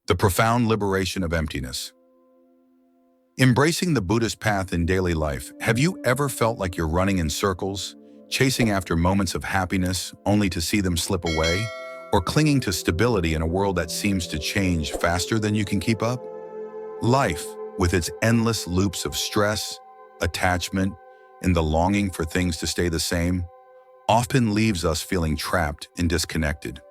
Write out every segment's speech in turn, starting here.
The profound liberation of emptiness. Embracing the Buddhist path in daily life, have you ever felt like you're running in circles, chasing after moments of happiness only to see them slip away, or clinging to stability in a world that seems to change faster than you can keep up? Life, with its endless loops of stress, attachment, and the longing for things to stay the same, often leaves us feeling trapped and disconnected.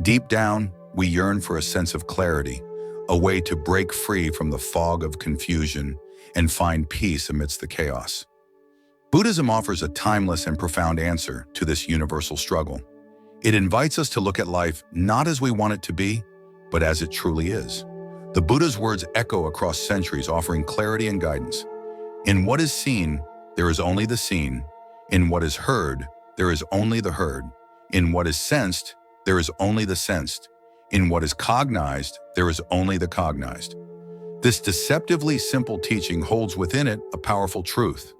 Deep down, we yearn for a sense of clarity, a way to break free from the fog of confusion and find peace amidst the chaos. Buddhism offers a timeless and profound answer to this universal struggle. It invites us to look at life not as we want it to be, but as it truly is. The Buddha's words echo across centuries, offering clarity and guidance. In what is seen, there is only the seen. In what is heard, there is only the heard. In what is sensed, there is only the sensed. In what is cognized, there is only the cognized. This deceptively simple teaching holds within it a powerful truth.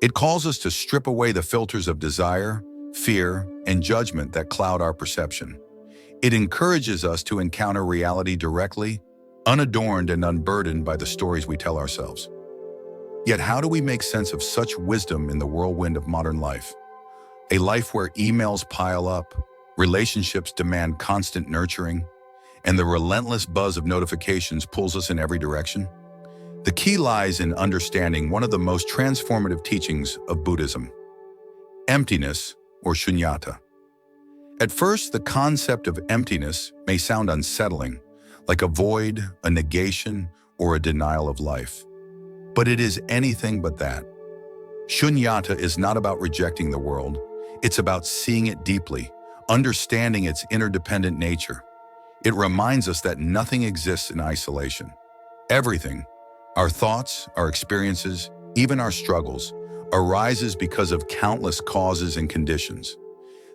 It calls us to strip away the filters of desire, fear, and judgment that cloud our perception. It encourages us to encounter reality directly, unadorned and unburdened by the stories we tell ourselves. Yet how do we make sense of such wisdom in the whirlwind of modern life? A life where emails pile up, relationships demand constant nurturing, and the relentless buzz of notifications pulls us in every direction? The key lies in understanding one of the most transformative teachings of Buddhism: emptiness, or Śūnyatā. At first, the concept of emptiness may sound unsettling, like a void, a negation, or a denial of life. But it is anything but that. Śūnyatā is not about rejecting the world. It's about seeing it deeply, understanding its interdependent nature. It reminds us that nothing exists in isolation. Everything, our thoughts, our experiences, even our struggles, arises because of countless causes and conditions.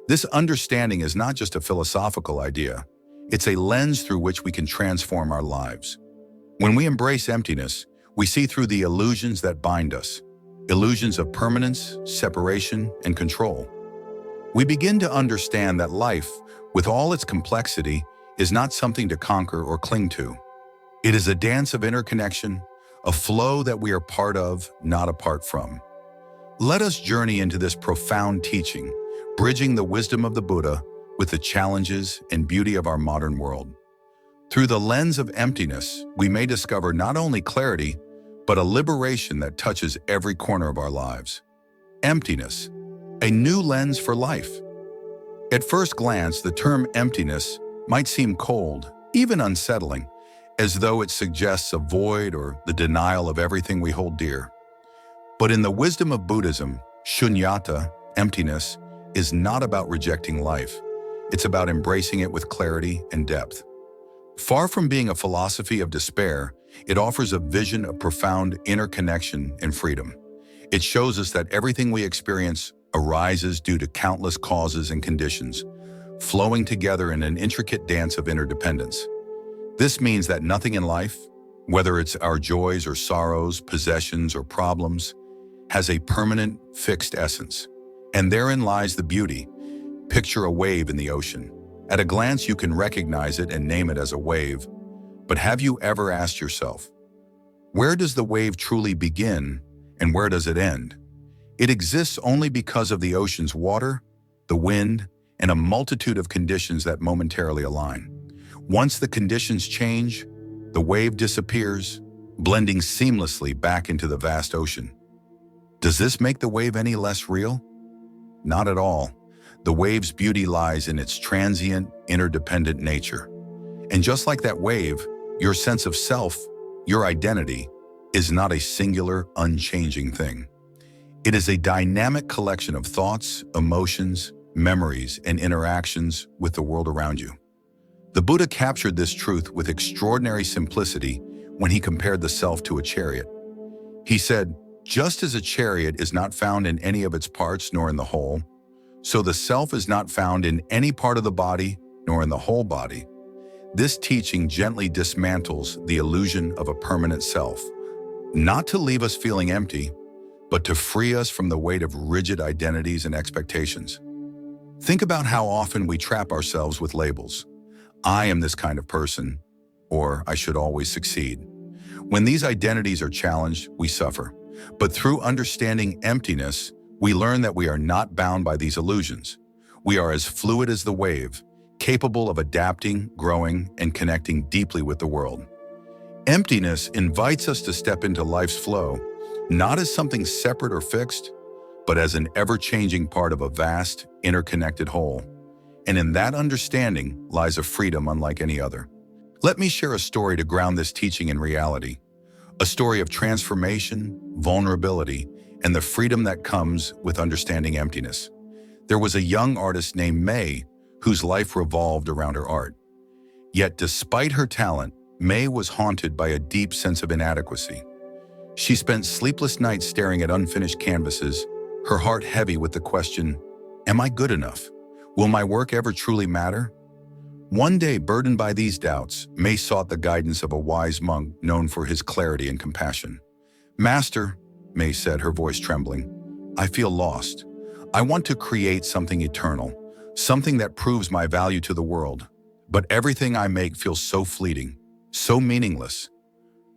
This understanding is not just a philosophical idea. It's a lens through which we can transform our lives. When we embrace emptiness, we see through the illusions that bind us, illusions of permanence, separation, and control. We begin to understand that life, with all its complexity, is not something to conquer or cling to. It is a dance of interconnection, a flow that we are part of, not apart from. Let us journey into this profound teaching, bridging the wisdom of the Buddha with the challenges and beauty of our modern world. Through the lens of emptiness, we may discover not only clarity, but a liberation that touches every corner of our lives. Emptiness, a new lens for life. At first glance, the term emptiness might seem cold, even unsettling, as though it suggests a void or the denial of everything we hold dear. But in the wisdom of Buddhism, Śūnyatā, emptiness, is not about rejecting life. It's about embracing it with clarity and depth. Far from being a philosophy of despair, it offers a vision of profound interconnection and freedom. It shows us that everything we experience arises due to countless causes and conditions, flowing together in an intricate dance of interdependence. This means that nothing in life, whether it's our joys or sorrows, possessions or problems, has a permanent, fixed essence. And therein lies the beauty. Picture a wave in the ocean. At a glance, you can recognize it and name it as a wave. But have you ever asked yourself, where does the wave truly begin and where does it end? It exists only because of the ocean's water, the wind, and a multitude of conditions that momentarily align. Once the conditions change, the wave disappears, blending seamlessly back into the vast ocean. Does this make the wave any less real? Not at all. The wave's beauty lies in its transient, interdependent nature. And just like that wave, your sense of self, your identity, is not a singular, unchanging thing. It is a dynamic collection of thoughts, emotions, memories, and interactions with the world around you. The Buddha captured this truth with extraordinary simplicity when he compared the self to a chariot. He said, just as a chariot is not found in any of its parts nor in the whole, so the self is not found in any part of the body nor in the whole body. This teaching gently dismantles the illusion of a permanent self, not to leave us feeling empty, but to free us from the weight of rigid identities and expectations. Think about how often we trap ourselves with labels. I am this kind of person. or I should always succeed. When these identities are challenged, we suffer. But through understanding emptiness, we learn that we are not bound by these illusions. We are as fluid as the wave, capable of adapting, growing, and connecting deeply with the world. Emptiness invites us to step into life's flow, not as something separate or fixed, but as an ever-changing part of a vast, interconnected whole. And in that understanding lies a freedom unlike any other. Let me share a story to ground this teaching in reality. A story of transformation, vulnerability, and the freedom that comes with understanding emptiness. There was a young artist named May whose life revolved around her art. Yet despite her talent, May was haunted by a deep sense of inadequacy. She spent sleepless nights staring at unfinished canvases, her heart heavy with the question, "Am I good enough? Will my work ever truly matter?" One day, burdened by these doubts, May sought the guidance of a wise monk known for his clarity and compassion. "Master," May said, her voice trembling, "I feel lost. I want to create something eternal, something that proves my value to the world. But everything I make feels so fleeting, so meaningless."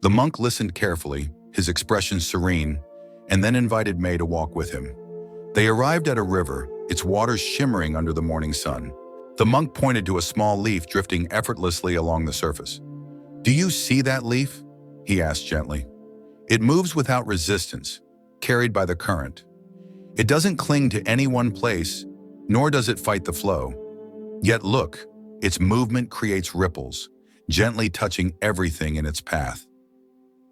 The monk listened carefully, his expression serene, and then invited May to walk with him. They arrived at a river, its waters shimmering under the morning sun. The monk pointed to a small leaf drifting effortlessly along the surface. "Do you see that leaf?" he asked gently. "It moves without resistance, carried by the current. It doesn't cling to any one place, nor does it fight the flow. Yet look, its movement creates ripples, gently touching everything in its path."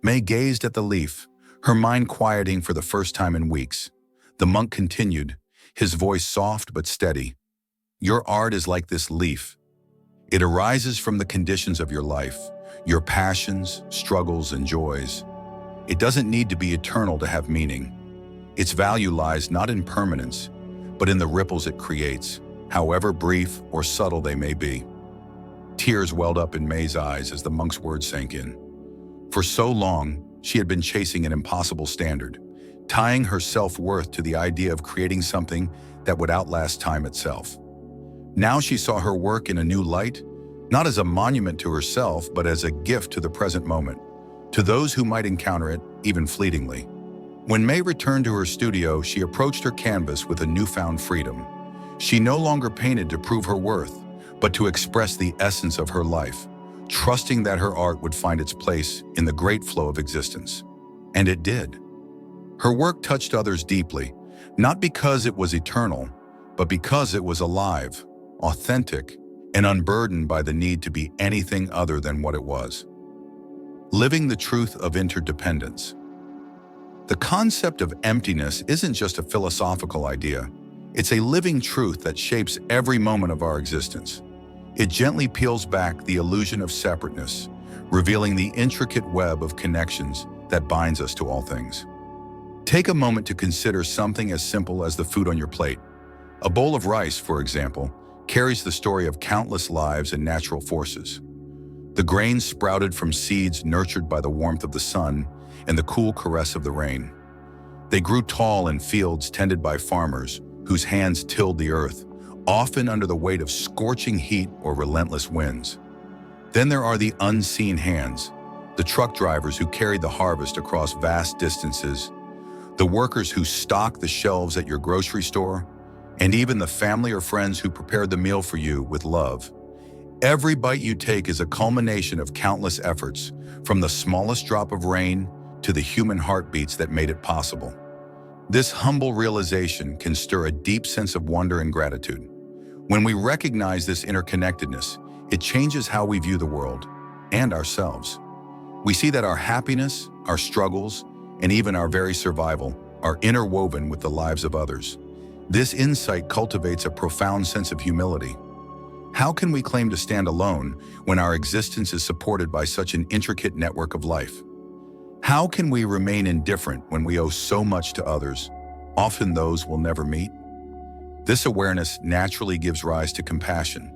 May gazed at the leaf, her mind quieting for the first time in weeks. The monk continued, his voice soft but steady. "Your art is like this leaf. It arises from the conditions of your life, your passions, struggles, and joys. It doesn't need to be eternal to have meaning. Its value lies not in permanence, but in the ripples it creates, however brief or subtle they may be." Tears welled up in May's eyes as the monk's words sank in. For so long, she had been chasing an impossible standard, tying her self-worth to the idea of creating something that would outlast time itself. Now she saw her work in a new light, not as a monument to herself, but as a gift to the present moment, to those who might encounter it, even fleetingly. When May returned to her studio, she approached her canvas with a newfound freedom. She no longer painted to prove her worth, but to express the essence of her life, trusting that her art would find its place in the great flow of existence. And it did. Her work touched others deeply, not because it was eternal, but because it was alive, authentic, and unburdened by the need to be anything other than what it was. Living the truth of interdependence. The concept of emptiness isn't just a philosophical idea. It's a living truth that shapes every moment of our existence. It gently peels back the illusion of separateness, revealing the intricate web of connections that binds us to all things. Take a moment to consider something as simple as the food on your plate. A bowl of rice, for example, carries the story of countless lives and natural forces. The grains sprouted from seeds nurtured by the warmth of the sun and the cool caress of the rain. They grew tall in fields tended by farmers whose hands tilled the earth, often under the weight of scorching heat or relentless winds. Then there are the unseen hands, the truck drivers who carried the harvest across vast distances, the workers who stocked the shelves at your grocery store, and even the family or friends who prepared the meal for you with love. Every bite you take is a culmination of countless efforts, from the smallest drop of rain to the human heartbeats that made it possible. This humble realization can stir a deep sense of wonder and gratitude. When we recognize this interconnectedness, it changes how we view the world and ourselves. We see that our happiness, our struggles, and even our very survival are interwoven with the lives of others. This insight cultivates a profound sense of humility. How can we claim to stand alone when our existence is supported by such an intricate network of life? How can we remain indifferent when we owe so much to others, often those we'll never meet? This awareness naturally gives rise to compassion.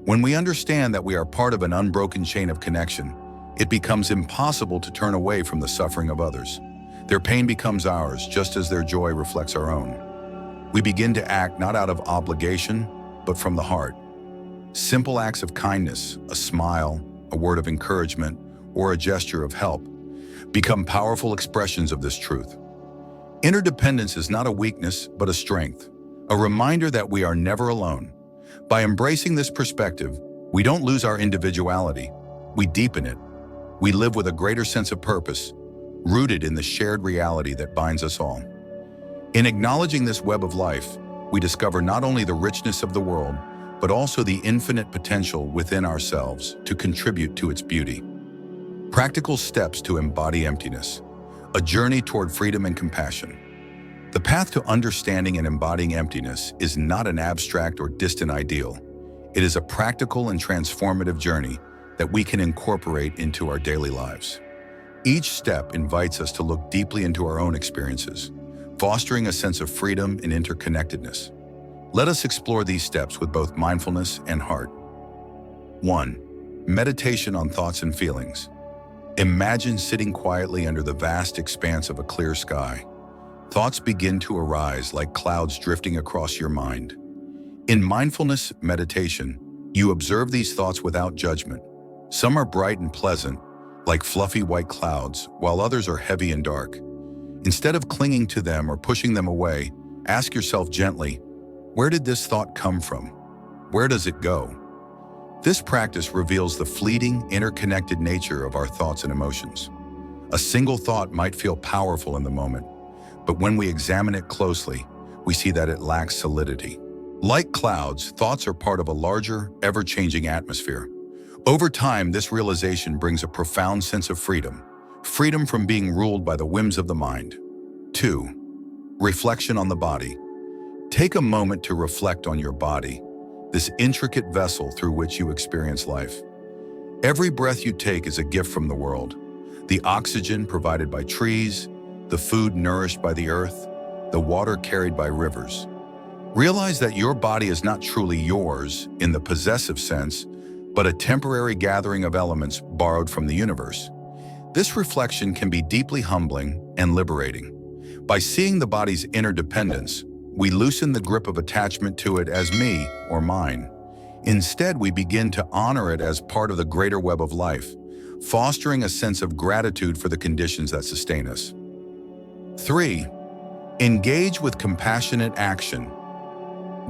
When we understand that we are part of an unbroken chain of connection, it becomes impossible to turn away from the suffering of others. Their pain becomes ours, just as their joy reflects our own. We begin to act not out of obligation, but from the heart. Simple acts of kindness, a smile, a word of encouragement, or a gesture of help become powerful expressions of this truth. Interdependence is not a weakness, but a strength, a reminder that we are never alone. By embracing this perspective, we don't lose our individuality, we deepen it. We live with a greater sense of purpose, rooted in the shared reality that binds us all. In acknowledging this web of life, we discover not only the richness of the world, but also the infinite potential within ourselves to contribute to its beauty. Practical steps to embody emptiness, a journey toward freedom and compassion. The path to understanding and embodying emptiness is not an abstract or distant ideal. It is a practical and transformative journey that we can incorporate into our daily lives. Each step invites us to look deeply into our own experiences, fostering a sense of freedom and interconnectedness. Let us explore these steps with both mindfulness and heart. 1. Meditation on thoughts and feelings. Imagine sitting quietly under the vast expanse of a clear sky. Thoughts begin to arise like clouds drifting across your mind. In mindfulness meditation, you observe these thoughts without judgment. Some are bright and pleasant, like fluffy white clouds, while others are heavy and dark. Instead of clinging to them or pushing them away, ask yourself gently, where did this thought come from? Where does it go? This practice reveals the fleeting, interconnected nature of our thoughts and emotions. A single thought might feel powerful in the moment, but when we examine it closely, we see that it lacks solidity. Like clouds, thoughts are part of a larger, ever-changing atmosphere. Over time, this realization brings a profound sense of freedom from being ruled by the whims of the mind. 2. Reflection on the body. Take a moment to reflect on your body, this intricate vessel through which you experience life. Every breath you take is a gift from the world. The oxygen provided by trees, the food nourished by the earth, the water carried by rivers. Realize that your body is not truly yours in the possessive sense, but a temporary gathering of elements borrowed from the universe. This reflection can be deeply humbling and liberating. By seeing the body's interdependence, we loosen the grip of attachment to it as me or mine. Instead, we begin to honor it as part of the greater web of life, fostering a sense of gratitude for the conditions that sustain us. 3. Engage with compassionate action.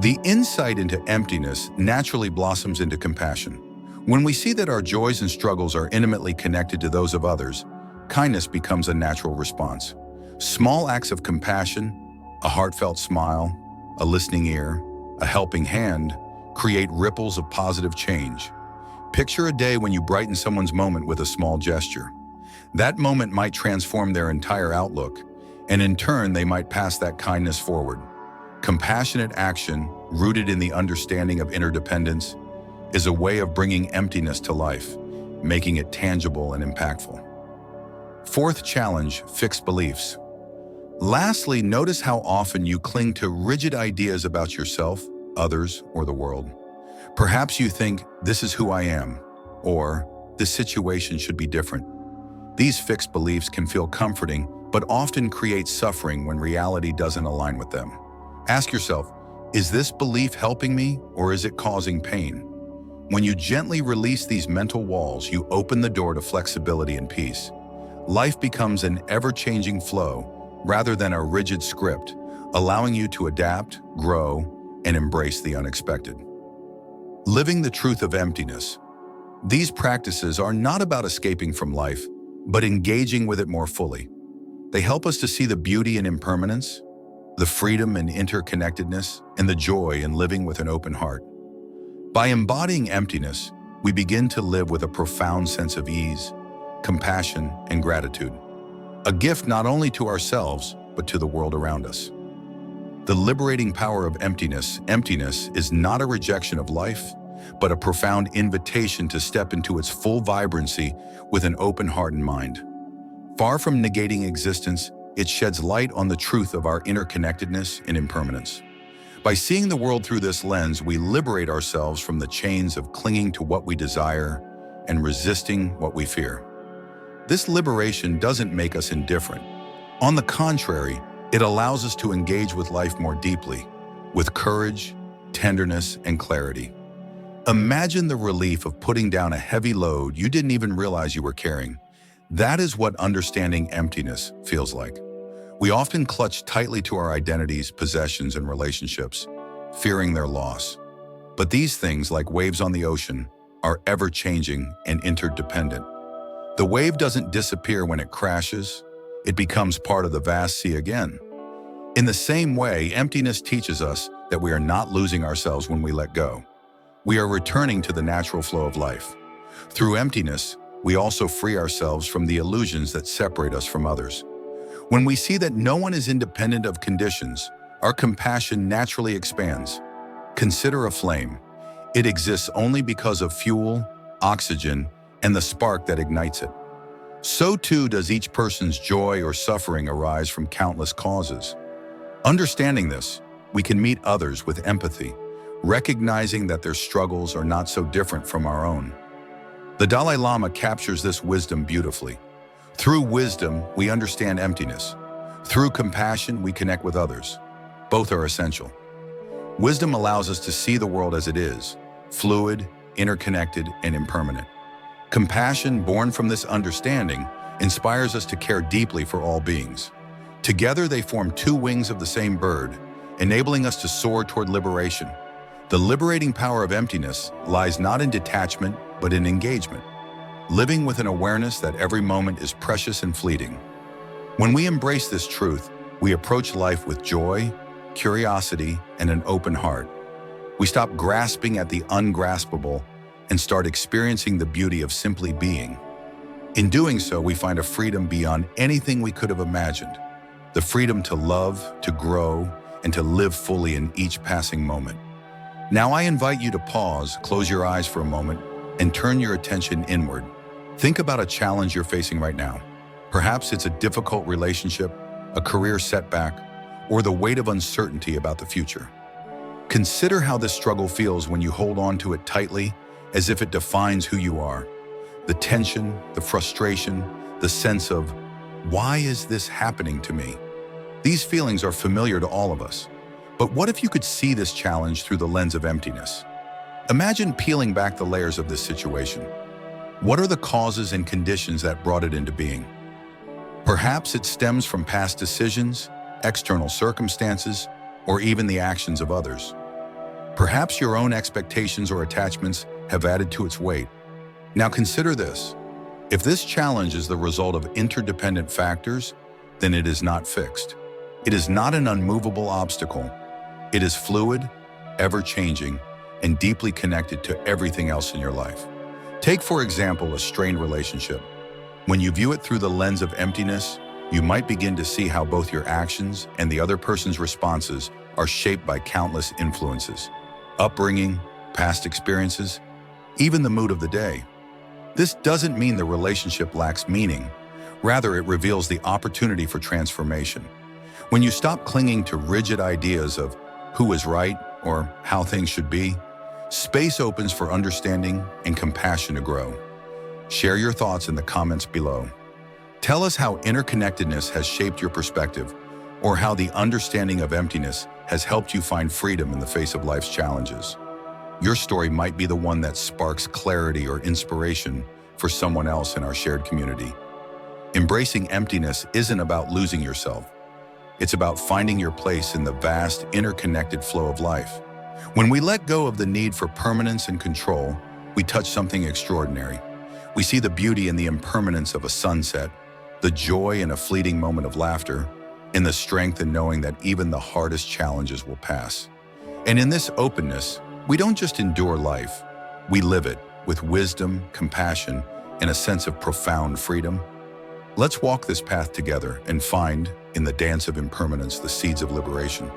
The insight into emptiness naturally blossoms into compassion. When we see that our joys and struggles are intimately connected to those of others, kindness becomes a natural response. Small acts of compassion, a heartfelt smile, a listening ear, a helping hand, create ripples of positive change. Picture a day when you brighten someone's moment with a small gesture. That moment might transform their entire outlook, and in turn, they might pass that kindness forward. Compassionate action, rooted in the understanding of interdependence, is a way of bringing emptiness to life, making it tangible and impactful. 4th challenge, fixed beliefs. Lastly, notice how often you cling to rigid ideas about yourself, others, or the world. Perhaps you think, this is who I am, or this situation should be different. These fixed beliefs can feel comforting, but often create suffering when reality doesn't align with them. Ask yourself, is this belief helping me, or is it causing pain? When you gently release these mental walls, you open the door to flexibility and peace. Life becomes an ever-changing flow, rather than a rigid script, allowing you to adapt, grow, and embrace the unexpected. Living the truth of emptiness. These practices are not about escaping from life, but engaging with it more fully. They help us to see the beauty in impermanence, the freedom and interconnectedness, and the joy in living with an open heart. By embodying emptiness, we begin to live with a profound sense of ease, compassion, and gratitude. A gift not only to ourselves, but to the world around us. The liberating power of emptiness is not a rejection of life, but a profound invitation to step into its full vibrancy with an open heart and mind. Far from negating existence, it sheds light on the truth of our interconnectedness and impermanence. By seeing the world through this lens, we liberate ourselves from the chains of clinging to what we desire and resisting what we fear. This liberation doesn't make us indifferent. On the contrary, it allows us to engage with life more deeply, with courage, tenderness, and clarity. Imagine the relief of putting down a heavy load you didn't even realize you were carrying. That is what understanding emptiness feels like. We often clutch tightly to our identities, possessions, and relationships, fearing their loss. But these things, like waves on the ocean, are ever-changing and interdependent. The wave doesn't disappear when it crashes. It becomes part of the vast sea again. In the same way, emptiness teaches us that we are not losing ourselves when we let go. We are returning to the natural flow of life. Through emptiness, we also free ourselves from the illusions that separate us from others. When we see that no one is independent of conditions, our compassion naturally expands. Consider a flame. It exists only because of fuel, oxygen, and the spark that ignites it. So too does each person's joy or suffering arise from countless causes. Understanding this, we can meet others with empathy, recognizing that their struggles are not so different from our own. The Dalai Lama captures this wisdom beautifully. Through wisdom, we understand emptiness. Through compassion, we connect with others. Both are essential. Wisdom allows us to see the world as it is, fluid, interconnected, and impermanent. Compassion, born from this understanding, inspires us to care deeply for all beings. Together, they form two wings of the same bird, enabling us to soar toward liberation. The liberating power of emptiness lies not in detachment, but in engagement, living with an awareness that every moment is precious and fleeting. When we embrace this truth, we approach life with joy, curiosity, and an open heart. We stop grasping at the ungraspable and start experiencing the beauty of simply being. In doing so, we find a freedom beyond anything we could have imagined. The freedom to love, to grow, and to live fully in each passing moment. Now I invite you to pause, close your eyes for a moment, and turn your attention inward. Think about a challenge you're facing right now. Perhaps it's a difficult relationship, a career setback, or the weight of uncertainty about the future. Consider how this struggle feels when you hold on to it tightly, as if it defines who you are. The tension, the frustration, the sense of, why is this happening to me? These feelings are familiar to all of us. But what if you could see this challenge through the lens of emptiness? Imagine peeling back the layers of this situation. What are the causes and conditions that brought it into being? Perhaps it stems from past decisions, external circumstances, or even the actions of others. Perhaps your own expectations or attachments have added to its weight. Now consider this. If this challenge is the result of interdependent factors, then it is not fixed. It is not an unmovable obstacle. It is fluid, ever-changing, and deeply connected to everything else in your life. Take, for example, a strained relationship. When you view it through the lens of emptiness, you might begin to see how both your actions and the other person's responses are shaped by countless influences. Upbringing, past experiences, even the mood of the day. This doesn't mean the relationship lacks meaning. Rather, it reveals the opportunity for transformation. When you stop clinging to rigid ideas of who is right or how things should be, space opens for understanding and compassion to grow. Share your thoughts in the comments below. Tell us how interconnectedness has shaped your perspective, or how the understanding of emptiness has helped you find freedom in the face of life's challenges. Your story might be the one that sparks clarity or inspiration for someone else in our shared community. Embracing emptiness isn't about losing yourself. It's about finding your place in the vast, interconnected flow of life. When we let go of the need for permanence and control, we touch something extraordinary. We see the beauty in the impermanence of a sunset, the joy in a fleeting moment of laughter, and the strength in knowing that even the hardest challenges will pass. And in this openness, we don't just endure life, we live it with wisdom, compassion, and a sense of profound freedom. Let's walk this path together and find, in the dance of impermanence, the seeds of liberation.